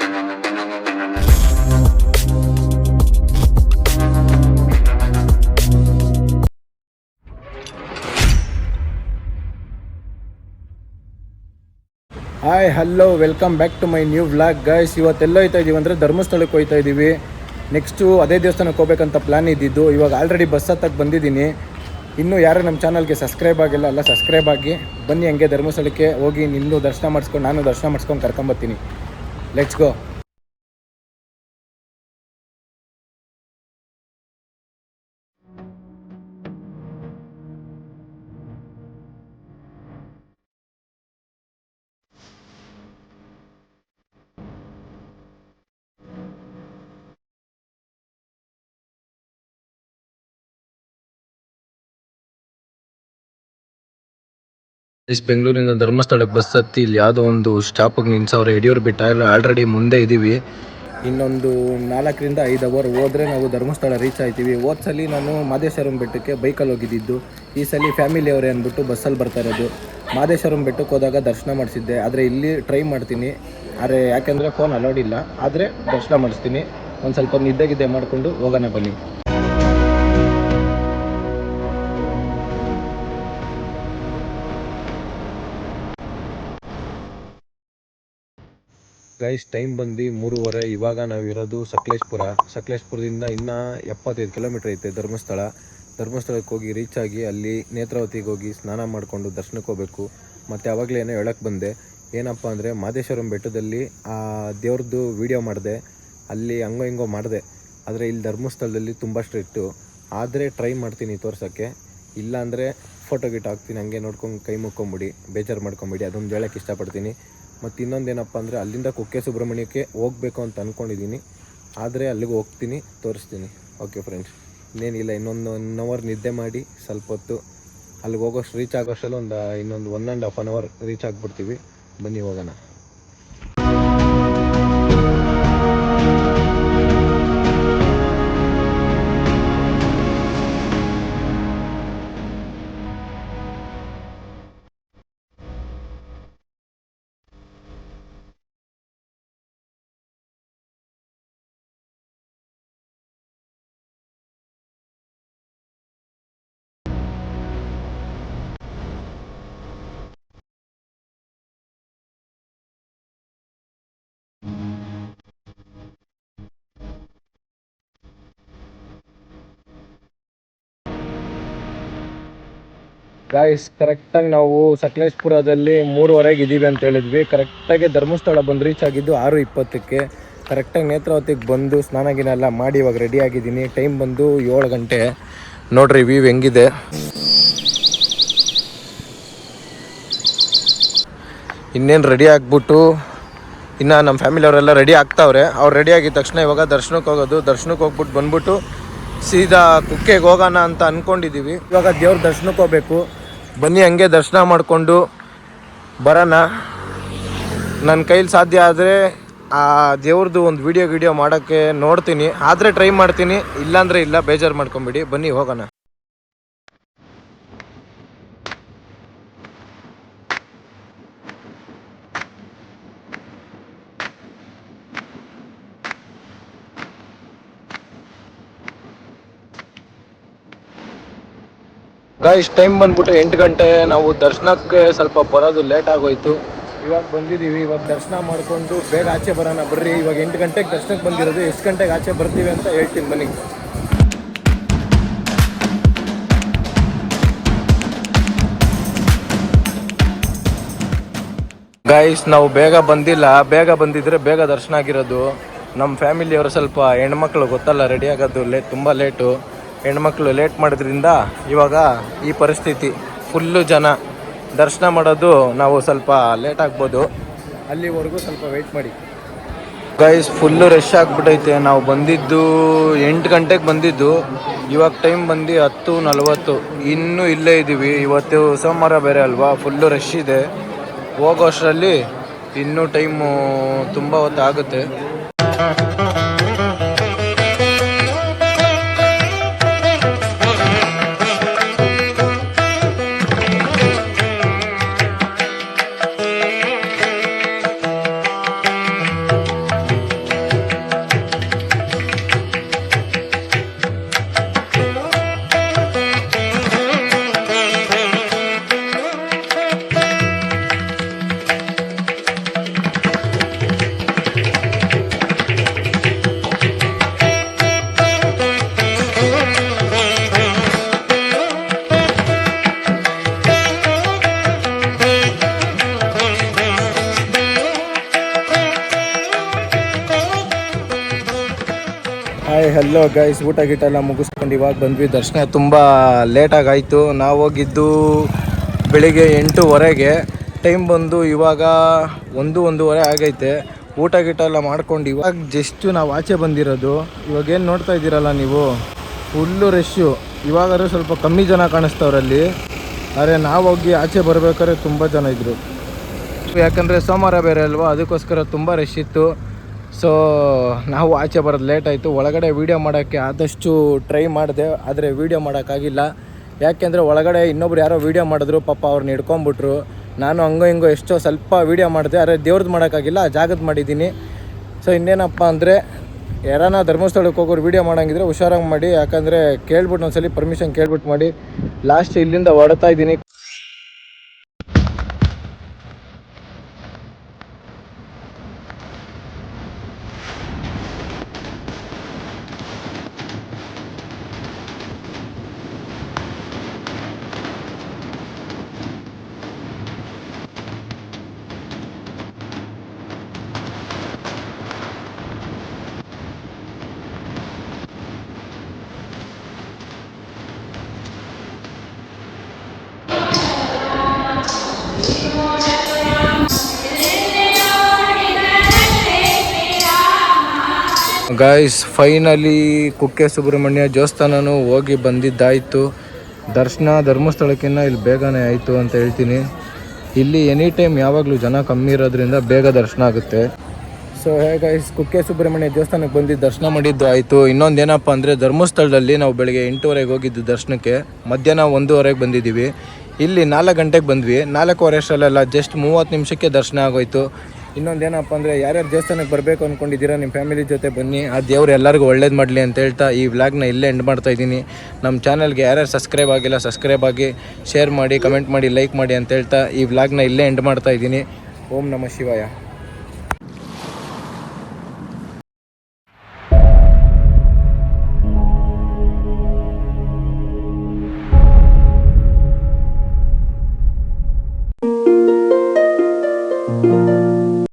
Hi hello welcome back to my new vlog guys. ಇವತ್ತೆಲ್ಲ ಹೋಗ್ತಾ ಇದ್ದೀವಿ ಅಂದರೆ ಧರ್ಮಸ್ಥಳಕ್ಕೆ ಹೋಗ್ತಾ ಇದ್ದೀವಿ. ನೆಕ್ಸ್ಟು ಅದೇ ದೇವಸ್ಥಾನಕ್ಕೆ ಹೋಗ್ಬೇಕಂತ ಪ್ಲ್ಯಾನ್ ಇದ್ದಿದ್ದು. ಇವಾಗ ಆಲ್ರೆಡಿ ಬಸ್ ಹತ್ತಕ್ಕೆ ಬಂದಿದ್ದೀನಿ. ಇನ್ನೂ ಯಾರು ನಮ್ಮ ಚಾನಲ್ಗೆ ಸಬ್ಸ್ಕ್ರೈಬ್ ಆಗಿಲ್ಲ ಅಲ್ಲ, ಸಬ್ಸ್ಕ್ರೈಬ್ ಆಗಿ ಬನ್ನಿ. ಹಂಗೆ ಧರ್ಮಸ್ಥಳಕ್ಕೆ ಹೋಗಿ ನಿನ್ನೂ ದರ್ಶನ ಮಾಡಿಸ್ಕೊಂಡು ನಾನು ದರ್ಶನ ಮಾಡಿಸ್ಕೊಂಡು ಕರ್ಕೊಂಬರ್ತೀನಿ. Let's go. ಬೆಂಗಳೂರಿನ ಧರ್ಮಸ್ಥಳಕ್ಕೆ ಬಸ್ ಹತ್ತಿ ಇಲ್ಲಿ ಯಾವುದೋ ಒಂದು ಸ್ಟಾಪಿಗೆ ನಿಲ್ಸವ್ರೆ. ಯಡಿಯೂರು ಬೆಟ್ಟ ಆಲ್ರೆಡಿ ಮುಂದೆ ಇದ್ದೀವಿ. ಇನ್ನೊಂದು 4-5 ಅವರ್ ಹೋದರೆ ನಾವು ಧರ್ಮಸ್ಥಳ ರೀಚ್ ಆಯ್ತೀವಿ. ಹೋದ ಸಲ ನಾನು ಮಾದೇಶ್ವರಂ ಬೆಟ್ಟಕ್ಕೆ ಬೈಕಲ್ಲಿ ಹೋಗಿದ್ದಿದ್ದು. ಈ ಸಲ ಫ್ಯಾಮಿಲಿ ಅವರೇ ಅಂದ್ಬಿಟ್ಟು ಬಸ್ಸಲ್ಲಿ ಬರ್ತಾ ಇರೋದು. ಮಾದೇಶ್ವರಂ ಬೆಟ್ಟಕ್ಕೆ ಹೋದಾಗ ದರ್ಶನ ಮಾಡಿಸಿದ್ದೆ, ಆದರೆ ಇಲ್ಲಿ ಟ್ರೈ ಮಾಡ್ತೀನಿ. ಆದರೆ ಯಾಕೆಂದರೆ ಫೋನ್ ಅಲೌಡ್ ಇಲ್ಲ. ಆದರೆ ದರ್ಶನ ಮಾಡಿಸ್ತೀನಿ. ಒಂದು ಸ್ವಲ್ಪ ನಿದ್ದೆ ಮಾಡಿಕೊಂಡು ಹೋಗೋಣ ಬನ್ನಿ. ಗೈಸ್ ಟೈಮ್ ಬಂದು 3:30. ಇವಾಗ ನಾವಿರೋದು ಸಕಲೇಶ್ಪುರದಿಂದ ಇನ್ನೂ 75 ಕಿಲೋಮೀಟ್ರ್ ಐತೆ ಧರ್ಮಸ್ಥಳಕ್ಕೆ ಹೋಗಿ ರೀಚ್ ಆಗಿ ಅಲ್ಲಿ ನೇತ್ರಾವತಿಗೆ ಹೋಗಿ ಸ್ನಾನ ಮಾಡಿಕೊಂಡು ದರ್ಶನಕ್ಕೆ ಹೋಗಬೇಕು. ಮತ್ತು ಆವಾಗಲೇ ಹೇಳಕ್ಕೆ ಬಂದೆ, ಏನಪ್ಪ ಅಂದರೆ ಮಾದೇಶ್ವರಂ ಬೆಟ್ಟದಲ್ಲಿ ಆ ದೇವ್ರದ್ದು ವೀಡಿಯೋ ಮಾಡಿದೆ. ಅಲ್ಲಿ ಹಂಗೋ ಹಿಂಗೋ ಮಾಡಿದೆ. ಆದರೆ ಇಲ್ಲಿ ಧರ್ಮಸ್ಥಳದಲ್ಲಿ ತುಂಬ ಸ್ಟ್ರಿಕ್ಟು. ಆದರೆ ಟ್ರೈ ಮಾಡ್ತೀನಿ ತೋರ್ಸೋಕ್ಕೆ. ಇಲ್ಲಾಂದರೆ ಫೋಟೋ ಗಿಟ್ ಹಾಕ್ತೀನಿ, ಹಂಗೆ ನೋಡ್ಕೊಂಡು ಕೈ ಮುಕ್ಕೊಂಬಿಡಿ, ಬೇಜಾರು ಮಾಡ್ಕೊಂಬಿಡಿ. ಅದೊಂದು ಹೇಳೋಕ್ಕೆ ಇಷ್ಟಪಡ್ತೀನಿ. ಮತ್ತು ಇನ್ನೊಂದೇನಪ್ಪ ಅಂದರೆ ಅಲ್ಲಿಂದ ಕುಕ್ಕೆ ಸುಬ್ರಹ್ಮಣ್ಯಕ್ಕೆ ಹೋಗಬೇಕು ಅಂತ ಅಂದ್ಕೊಂಡಿದ್ದೀನಿ. ಆದರೆ ಅಲ್ಲಿಗೆ ಹೋಗ್ತೀನಿ, ತೋರಿಸ್ತೀನಿ. ಓಕೆ ಫ್ರೆಂಡ್ಸ್, ಇನ್ನೇನಿಲ್ಲ, ಇನ್ನೊಂದು 1 ಅವರ್ ನಿದ್ದೆ ಮಾಡಿ ಸ್ವಲ್ಪ ಹೊತ್ತು ಅಲ್ಲಿಗೆ ಹೋಗೋಷ್ಟು ರೀಚ್ ಆಗೋಷ್ಟಲ್ಲ ಇನ್ನೊಂದು 1.5 ಅವರ್ ರೀಚ್ ಆಗಿಬಿಡ್ತೀವಿ. ಬನ್ನಿ ಹೋಗೋಣ. ಗಾಯ್ಸ್, ಕರೆಕ್ಟಾಗಿ ನಾವು ಸಕಲೇಶ್ಪುರದಲ್ಲಿ 3:30 ಇದ್ದೀವಿ ಅಂತ ಹೇಳಿದ್ವಿ. ಕರೆಕ್ಟಾಗಿ ಧರ್ಮಸ್ಥಳ ಬಂದು ರೀಚ್ ಆಗಿದ್ದು 6:20ಕ್ಕೆ. ಕರೆಕ್ಟಾಗಿ ನೇತ್ರಾವತಿಗೆ ಬಂದು ಸ್ನಾನ ಗಿನ ಎಲ್ಲ ಮಾಡಿ ಇವಾಗ ರೆಡಿ ಆಗಿದ್ದೀನಿ. ಟೈಮ್ ಬಂದು 7 ಗಂಟೆ. ನೋಡ್ರಿ ವ್ಯೂ ಹೆಂಗಿದೆ. ಇನ್ನೇನು ರೆಡಿ ಆಗಿಬಿಟ್ಟು ಇನ್ನು ನಮ್ಮ ಫ್ಯಾಮಿಲಿ ಅವರೆಲ್ಲ ರೆಡಿ ಆಗ್ತಾವ್ರೆ. ಅವ್ರು ರೆಡಿ ಆಗಿದ ತಕ್ಷಣ ಇವಾಗ ದರ್ಶನಕ್ಕೆ ಹೋಗೋದು. ದರ್ಶನಕ್ಕೆ ಹೋಗ್ಬಿಟ್ಟು ಬಂದ್ಬಿಟ್ಟು ಸೀದಾ ಕುಕ್ಕೆಗೆ ಹೋಗೋಣ ಅಂತ ಅಂದ್ಕೊಂಡಿದ್ದೀವಿ. ಇವಾಗ ದೇವ್ರ ದರ್ಶನಕ್ಕೆ ಹೋಗ್ಬೇಕು. ಬನ್ನಿ ಹಂಗೆ ದರ್ಶನ ಮಾಡಿಕೊಂಡು ಬರೋಣ. ನನ್ನ ಕೈಲಿ ಸಾಧ್ಯ ಆದರೆ ಆ ದೇವ್ರದ್ದು ಒಂದು ವಿಡಿಯೋ ಮಾಡೋಕ್ಕೆ ನೋಡ್ತೀನಿ. ಆದರೆ ಟ್ರೈ ಮಾಡ್ತೀನಿ, ಇಲ್ಲಾಂದರೆ ಇಲ್ಲ, ಬೇಜಾರು ಮಾಡ್ಕೊಂಬಿಡಿ. ಬನ್ನಿ ಹೋಗೋಣ. ಗಾಯ್ಸ್ ಟೈಮ್ ಬಂದ್ಬಿಟ್ಟು 8 ಗಂಟೆ. ನಾವು ದರ್ಶನಕ್ಕೆ ಸ್ವಲ್ಪ ಬರೋದು ಲೇಟ್ ಆಗೋಯ್ತು. ಇವಾಗ ಬಂದಿದ್ದೀವಿ. ಇವಾಗ ದರ್ಶನ ಮಾಡಿಕೊಂಡು ಬೇಗ ಆಚೆ ಬರೋಣ ಬರ್ರಿ. ಇವಾಗ 8 ಗಂಟೆಗೆ ದರ್ಶನಕ್ಕೆ ಬಂದಿರೋದು. ಎಷ್ಟು ಗಂಟೆಗೆ ಆಚೆ ಬರ್ತೀವಿ ಅಂತ ಹೇಳ್ತೀನಿ ಬನ್ನಿ. ಗಾಯ್ಸ್ ನಾವು ಬೇಗ ಬಂದಿಲ್ಲ. ಬೇಗ ಬಂದಿದ್ರೆ ಬೇಗ ದರ್ಶನ ಆಗಿರೋದು. ನಮ್ಮ ಫ್ಯಾಮಿಲಿಯವರು ಸ್ವಲ್ಪ ಹೆಣ್ಮಕ್ಳು ಗೊತ್ತಲ್ಲ, ರೆಡಿ ಆಗೋದು ತುಂಬ ಲೇಟು. ಹೆಣ್ಮಕ್ಳು ಲೇಟ್ ಮಾಡೋದ್ರಿಂದ ಇವಾಗ ಈ ಪರಿಸ್ಥಿತಿ. ಫುಲ್ಲು ಜನ. ದರ್ಶನ ಮಾಡೋದು ನಾವು ಸ್ವಲ್ಪ ಲೇಟ್ ಆಗ್ಬೋದು. ಅಲ್ಲಿವರೆಗೂ ಸ್ವಲ್ಪ ವೆಯ್ಟ್ ಮಾಡಿ. ಗೈಸ್ ಫುಲ್ಲು ರಶ್ ಆಗಿಬಿಟ್ಟೈತೆ. ನಾವು ಬಂದಿದ್ದು 8 ಗಂಟೆಗೆ ಬಂದಿದ್ದು. ಇವಾಗ ಟೈಮ್ ಬಂದು 10:40. ಇನ್ನೂ ಇಲ್ಲೇ ಇದ್ದೀವಿ. ಇವತ್ತು ಸೋಮವಾರ ಬೇರೆ ಅಲ್ವಾ, ಫುಲ್ಲು ರಶ್ ಇದೆ. ಹೋಗೋ ಅಷ್ಟರಲ್ಲಿ ಇನ್ನೂ ಟೈಮು ತುಂಬ ಹೊತ್ತು ಆಗುತ್ತೆ. ಹಾಯ್ ಹಲೋ ಗೈಸ್, ಊಟ ಗೀಟ ಎಲ್ಲ ಮುಗಿಸ್ಕೊಂಡು ಇವಾಗ ಬಂದ್ವಿ. ದರ್ಶನ ತುಂಬ ಲೇಟಾಗಿ ಆಯಿತು. ನಾವು ಹೋಗಿದ್ದು ಬೆಳಿಗ್ಗೆ 8:30. ಟೈಮ್ ಬಂದು ಇವಾಗ 1:30 ಆಗೈತೆ. ಊಟ ಗೀಟ ಎಲ್ಲ ಮಾಡ್ಕೊಂಡು ಇವಾಗ ಜಸ್ಟು ನಾವು ಆಚೆ ಬಂದಿರೋದು. ಇವಾಗೇನು ನೋಡ್ತಾ ಇದ್ದೀರಲ್ಲ ನೀವು, ಫುಲ್ಲು ರಶ್ಶು. ಇವಾಗಾದ್ರೂ ಸ್ವಲ್ಪ ಕಮ್ಮಿ ಜನ ಕಾಣಿಸ್ತವ್ರಲ್ಲಿ, ಆದರೆ ನಾವು ಹೋಗಿ ಆಚೆ ಬರಬೇಕಾದ್ರೆ ತುಂಬ ಜನ ಇದ್ದರು. ಯಾಕಂದರೆ ಸೋಮವಾರ ಬೇರೆ ಅಲ್ವಾ, ಅದಕ್ಕೋಸ್ಕರ ತುಂಬ ರಶ್ ಇತ್ತು. ಸೊ ನಾವು ಆಚೆ ಬರೋದು ಲೇಟ್ ಆಯಿತು. ಒಳಗಡೆ ವೀಡಿಯೋ ಮಾಡೋಕ್ಕೆ ಆದಷ್ಟು ಟ್ರೈ ಮಾಡಿದೆ, ಆದರೆ ವೀಡಿಯೋ ಮಾಡೋಕ್ಕಾಗಿಲ್ಲ. ಯಾಕೆಂದರೆ ಒಳಗಡೆ ಇನ್ನೊಬ್ರು ಯಾರೋ ವೀಡಿಯೋ ಮಾಡಿದ್ರು, ಪಾಪ ಅವ್ರನ್ನ ಹಿಡ್ಕೊಂಬಿಟ್ರು. ನಾನು ಹಂಗೋ ಹಿಂಗೋ ಎಷ್ಟೋ ಸ್ವಲ್ಪ ವೀಡಿಯೋ ಮಾಡಿದೆ, ಆದರೆ ದೇವ್ರದ್ದು ಮಾಡೋಕ್ಕಾಗಿಲ್ಲ, ಜಾಗದ ಮಾಡಿದ್ದೀನಿ. ಸೊ ಇನ್ನೇನಪ್ಪ ಅಂದರೆ, ಯಾರಾನ ಧರ್ಮಸ್ಥಳಕ್ಕೆ ಹೋಗೋರು ವೀಡಿಯೋ ಮಾಡೋಂಗಿದ್ರೆ ಹುಷಾರಾಗಿ ಮಾಡಿ. ಯಾಕಂದರೆ ಕೇಳ್ಬಿಟ್ಟು ಒಂದ್ಸಲಿ ಪರ್ಮಿಷನ್ ಕೇಳ್ಬಿಟ್ಟು ಮಾಡಿ. ಲಾಸ್ಟ್ ಇಲ್ಲಿಂದ ಹೊಡ್ತಾ ಇದ್ದೀನಿ. ಗಾಯ್ಸ್, ಫೈನಲಿ ಕುಕ್ಕೆ ಸುಬ್ರಹ್ಮಣ್ಯ ದೇವಸ್ಥಾನನೂ ಹೋಗಿ ಬಂದಿದ್ದಾಯಿತು. ದರ್ಶನ ಧರ್ಮಸ್ಥಳಕ್ಕಿಂತ ಇಲ್ಲಿ ಬೇಗನೆ ಆಯಿತು ಅಂತ ಹೇಳ್ತೀನಿ. ಇಲ್ಲಿ ಎನಿ ಟೈಮ್ ಯಾವಾಗಲೂ ಜನ ಕಮ್ಮಿ ಇರೋದ್ರಿಂದ ಬೇಗ ದರ್ಶನ ಆಗುತ್ತೆ. ಸೊ ಗೈಸ್, ಕುಕ್ಕೆ ಸುಬ್ರಹ್ಮಣ್ಯ ದೇವಸ್ಥಾನಕ್ಕೆ ಬಂದು ದರ್ಶನ ಮಾಡಿದ್ದು ಆಯಿತು. ಇನ್ನೊಂದು ಏನಪ್ಪ ಅಂದರೆ, ಧರ್ಮಸ್ಥಳದಲ್ಲಿ ನಾವು ಬೆಳಗ್ಗೆ 8:30 ಹೋಗಿದ್ದು ದರ್ಶನಕ್ಕೆ, ಮಧ್ಯಾಹ್ನ 1:00 ಬಂದಿದ್ದೀವಿ. ಇಲ್ಲಿ 4 ಗಂಟೆಗೆ ಬಂದ್ವಿ. 4:15 ಅಷ್ಟರಲ್ಲೆಲ್ಲ ಜಸ್ಟ್ 30 ನಿಮಿಷಕ್ಕೆ ದರ್ಶನ ಆಗೋಯ್ತು. ಇನ್ನೊಂದೇನಪ್ಪ ಅಂದರೆ, ಯಾರ್ಯಾರು ದೇವಸ್ಥಾನಕ್ಕೆ ಬರಬೇಕು ಅಂದ್ಕೊಂಡಿದ್ದೀರಾ ನಿಮ್ಮ ಫ್ಯಾಮಿಲಿ ಜೊತೆ ಬನ್ನಿ. ಆ ದೇವ್ರು ಎಲ್ಲರಿಗೂ ಒಳ್ಳೇದು ಮಾಡಲಿ ಅಂತ ಹೇಳ್ತಾ ಈ ವ್ಲಾಗ್ನ ಇಲ್ಲೇ ಎಂಡ್ ಮಾಡ್ತಾಯಿದ್ದೀನಿ. ನಮ್ಮ ಚಾನಲ್ಗೆ ಯಾರ್ಯಾರು ಸಬ್ಸ್ಕ್ರೈಬ್ ಆಗಿಲ್ಲ ಸಬ್ಸ್ಕ್ರೈಬ್ ಆಗಿ, ಶೇರ್ ಮಾಡಿ, ಕಮೆಂಟ್ ಮಾಡಿ, ಲೈಕ್ ಮಾಡಿ ಅಂತ ಹೇಳ್ತಾ ಈ ವ್ಲಾಗ್ನ ಇಲ್ಲೇ ಎಂಡ್ ಮಾಡ್ತಾಯಿದ್ದೀನಿ. ಓಂ ನಮಃ ಶಿವಾಯ.